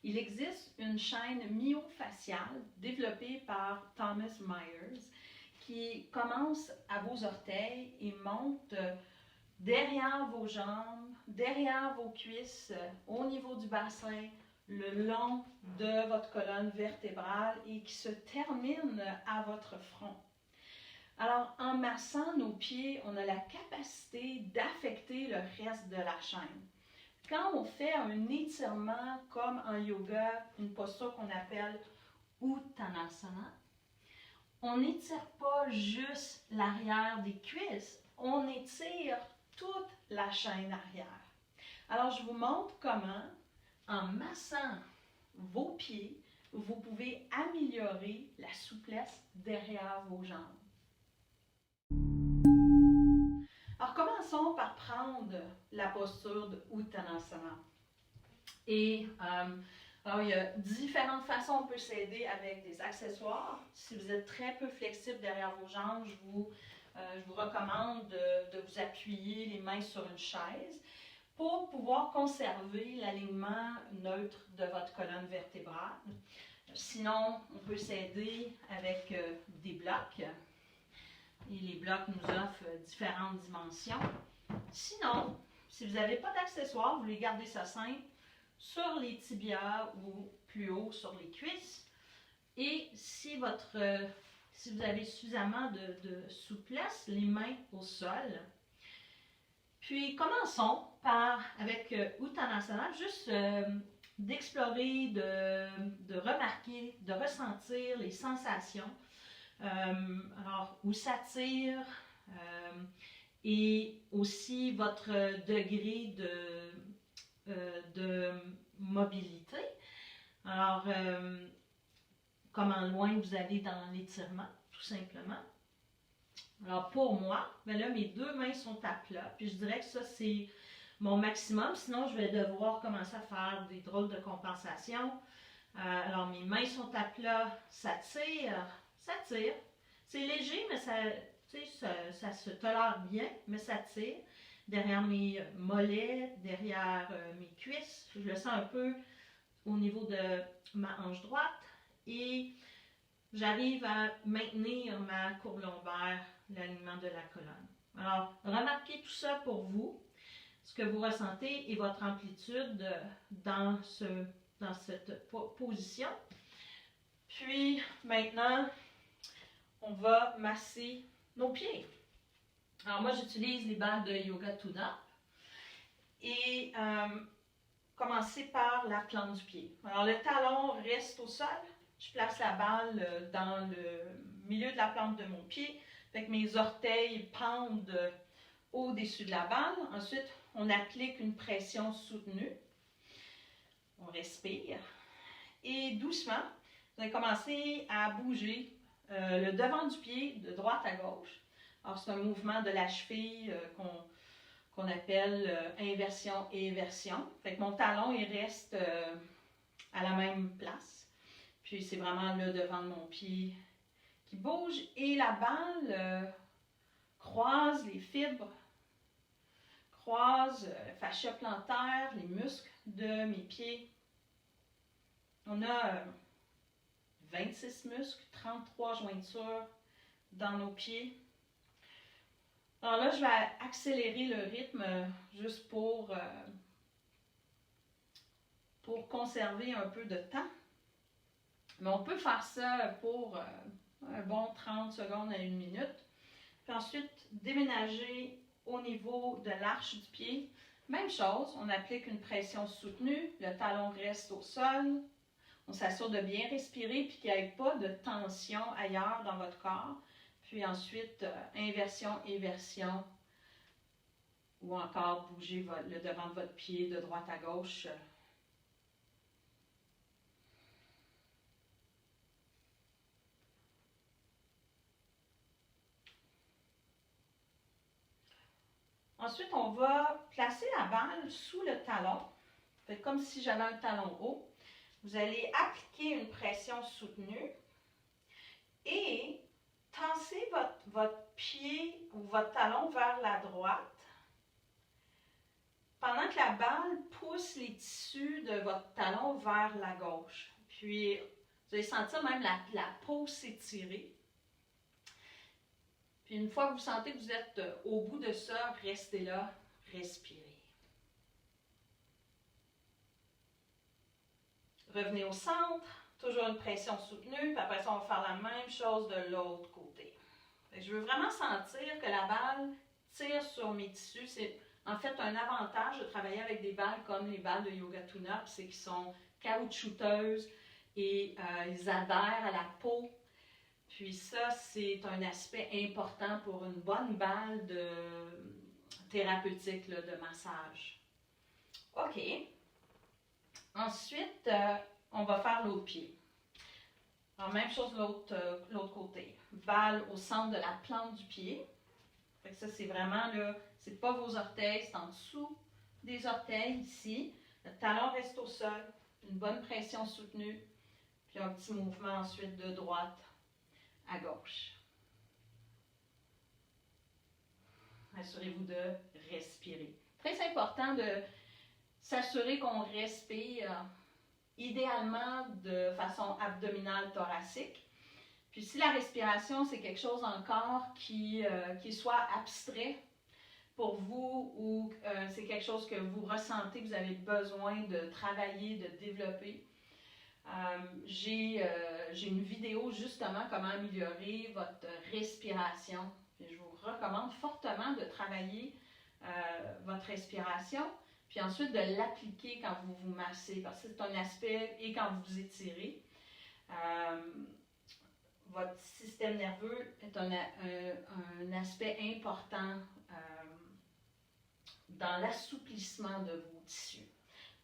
il existe une chaîne myofaciale développée par Thomas Myers qui commence à vos orteils et monte derrière vos jambes, derrière vos cuisses, au niveau du bassin, le long de votre colonne vertébrale et qui se termine à votre front. Alors, en massant nos pieds, on a la capacité d'affecter le reste de la chaîne. Quand on fait un étirement comme en yoga, une posture qu'on appelle Uttanasana, on n'étire pas juste l'arrière des cuisses, on étire toute la chaîne arrière. Alors, je vous montre comment, en massant vos pieds, vous pouvez améliorer la souplesse derrière vos jambes. Alors, commençons par prendre la posture de Uttanasana. Et alors, il y a différentes façons, on peut s'aider avec des accessoires. Si vous êtes très peu flexible derrière vos jambes, je vous recommande de vous appuyer les mains sur une chaise pour pouvoir conserver l'alignement neutre de votre colonne vertébrale. Sinon, on peut s'aider avec des blocs. Et les blocs nous offrent différentes dimensions. Sinon, si vous n'avez pas d'accessoires, vous voulez garder ça simple, sur les tibias ou plus haut sur les cuisses. Et si vous avez suffisamment de souplesse, les mains au sol. Puis commençons avec Uttanasana, juste d'explorer, de remarquer, de ressentir les sensations. Alors, où ça tire et aussi votre degré de mobilité. Alors, comment loin vous allez dans l'étirement, tout simplement. Alors, pour moi, ben là, mes deux mains sont à plat, puis je dirais que ça, c'est mon maximum. Sinon, je vais devoir commencer à faire des drôles de compensation. Alors, mes mains sont à plat, ça tire. C'est léger, mais ça se tolère bien, mais ça tire. Derrière mes mollets, derrière mes cuisses, je le sens un peu au niveau de ma hanche droite. Et j'arrive à maintenir ma courbe lombaire, l'alignement de la colonne. Alors, remarquez tout ça pour vous, ce que vous ressentez et votre amplitude dans cette position. Puis, maintenant, on va masser nos pieds. Alors moi, j'utilise les balles de Yoga Tune-Up et commencer par la plante du pied. Alors le talon reste au sol. Je place la balle dans le milieu de la plante de mon pied. Fait que mes orteils pendent au-dessus de la balle. Ensuite, on applique une pression soutenue. On respire. Et doucement, vous allez commencer à bouger le devant du pied de droite à gauche. Alors, c'est un mouvement de la cheville qu'on appelle inversion et éversion. Fait que mon talon, il reste à la même place. Puis, c'est vraiment le devant de mon pied qui bouge. Et la balle croise les fibres, croise le fascia plantaire, les muscles de mes pieds. On a 26 muscles, 33 jointures dans nos pieds. Alors là, je vais accélérer le rythme juste pour conserver un peu de temps. Mais on peut faire ça pour un bon 30 secondes à 1 minute. Puis ensuite, déménager au niveau de l'arche du pied. Même chose, on applique une pression soutenue, le talon reste au sol. On s'assure de bien respirer puis qu'il n'y ait pas de tension ailleurs dans votre corps. Puis ensuite, inversion, éversion, ou encore bouger le devant de votre pied de droite à gauche. Ensuite, on va placer la balle sous le talon, fait comme si j'avais un talon haut. Vous allez appliquer une pression soutenue et tensez votre pied ou votre talon vers la droite pendant que la balle pousse les tissus de votre talon vers la gauche. Puis, vous allez sentir même la peau s'étirer. Puis, une fois que vous sentez que vous êtes au bout de ça, restez là, respirez. Revenez au centre, toujours une pression soutenue, puis après ça, on va faire la même chose de l'autre côté. Je veux vraiment sentir que la balle tire sur mes tissus. C'est en fait un avantage de travailler avec des balles comme les balles de Yoga Tune-Up, c'est qu'ils sont caoutchouteuses et ils adhèrent à la peau. Puis ça, c'est un aspect important pour une bonne balle thérapeutique là, de massage. OK. Ensuite, on va faire l'autre pied. Alors, même chose de l'autre côté. Balle au centre de la plante du pied. Fait que ça, c'est vraiment là, c'est pas vos orteils, c'est en dessous des orteils ici. Le talon reste au sol, une bonne pression soutenue, puis un petit mouvement ensuite de droite à gauche. Assurez-vous de respirer. Très important de s'assurer qu'on respire idéalement de façon abdominale thoracique. Puis si la respiration, c'est quelque chose encore qui soit abstrait pour vous ou c'est quelque chose que vous ressentez, que vous avez besoin de travailler, de développer, j'ai une vidéo justement comment améliorer votre respiration. Et je vous recommande fortement de travailler votre respiration, puis ensuite de l'appliquer quand vous vous massez, parce que c'est un aspect, et quand vous étirez. Votre système nerveux est un aspect important dans l'assouplissement de vos tissus.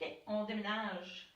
OK, on déménage.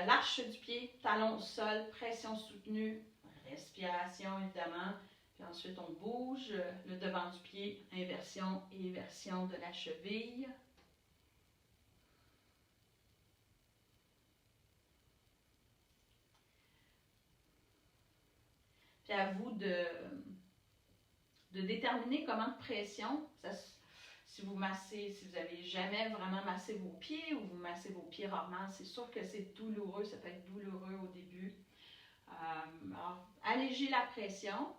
L'arche du pied, talon au sol, pression soutenue, respiration évidemment. Puis ensuite, on bouge le devant du pied, inversion et éversion de la cheville. Puis à vous de déterminer comment de pression, si vous massez, si vous n'avez jamais vraiment massé vos pieds ou vous massez vos pieds rarement, c'est sûr que c'est douloureux, ça peut être douloureux au début. Alors, allégez la pression.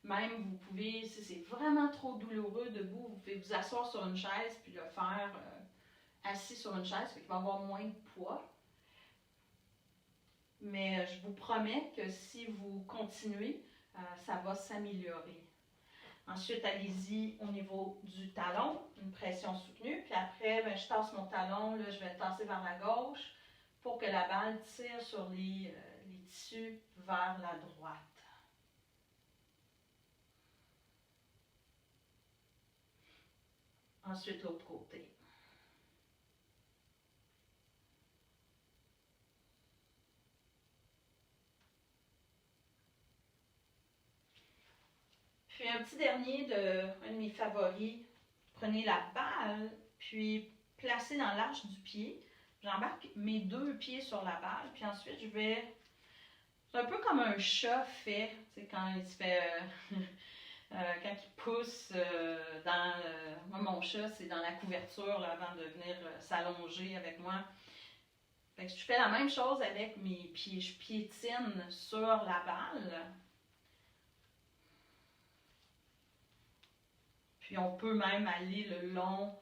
Même, vous pouvez, si c'est vraiment trop douloureux debout, vous pouvez vous asseoir sur une chaise puis le faire assis sur une chaise, fait qu'il va avoir moins de poids. Mais je vous promets que si vous continuez, ça va s'améliorer. Ensuite, allez-y au niveau du talon, une pression soutenue. Puis après, je tasse mon talon, là, je vais le tasser vers la gauche pour que la balle tire sur les tissus vers la droite. Ensuite, l'autre côté. Puis un petit dernier un de mes favoris. Prenez la balle, puis placez dans l'arche du pied. J'embarque mes deux pieds sur la balle, puis ensuite je vais... C'est un peu comme un chat fait, tu sais, quand il se fait... quand il pousse moi, mon chat, c'est dans la couverture là, avant de venir s'allonger avec moi. Fait que je fais la même chose avec mes pieds. Je piétine sur la balle. Puis on peut même aller le long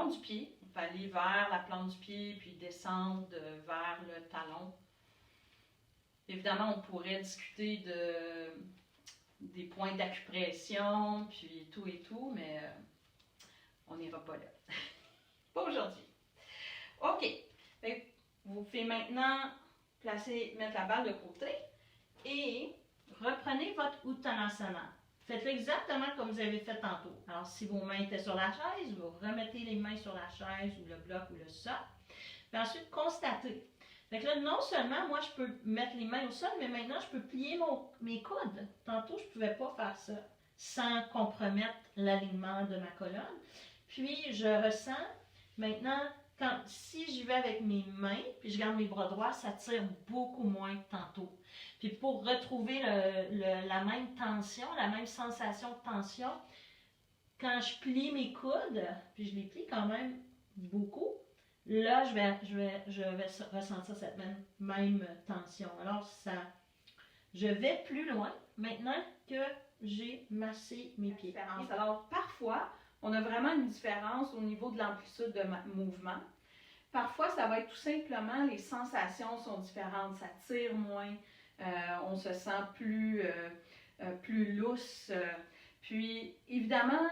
du pied. On peut aller vers la plante du pied, puis descendre vers le talon. Évidemment, on pourrait discuter des points d'acupression, puis tout et tout, mais on n'ira pas là. Pas aujourd'hui. OK. Vous pouvez maintenant mettre la balle de côté et reprenez votre Uttanasana. Faites-le exactement comme vous avez fait tantôt. Alors, si vos mains étaient sur la chaise, vous remettez les mains sur la chaise ou le bloc ou le socle. Puis ensuite, constatez. Fait que là, non seulement, moi, je peux mettre les mains au sol, mais maintenant, je peux plier mes coudes. Tantôt, je ne pouvais pas faire ça sans compromettre l'alignement de ma colonne. Puis, je ressens, maintenant, si j'y vais avec mes mains, puis je garde mes bras droits, ça tire beaucoup moins que tantôt. Puis, pour retrouver la même tension, la même sensation de tension, quand je plie mes coudes, puis je les plie quand même beaucoup, là, je vais ressentir cette même tension. Alors, je vais plus loin maintenant que j'ai massé mes pieds. Alors, parfois, on a vraiment une différence au niveau de l'amplitude de mouvement. Parfois, ça va être tout simplement, les sensations sont différentes, ça tire moins, on se sent plus lousse. Puis, évidemment,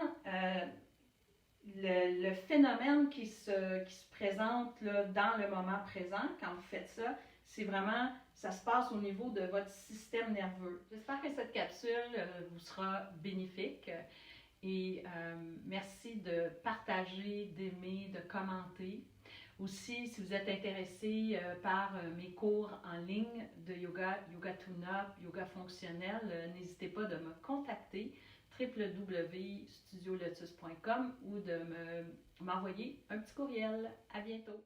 le phénomène qui se présente là, dans le moment présent, quand vous faites ça, c'est vraiment, ça se passe au niveau de votre système nerveux. J'espère que cette capsule vous sera bénéfique et merci de partager, d'aimer, de commenter. Aussi, si vous êtes intéressé par mes cours en ligne de yoga, yoga tune-up, yoga fonctionnel, n'hésitez pas de me contacter www.studiolotus.com ou de m'envoyer un petit courriel. À bientôt!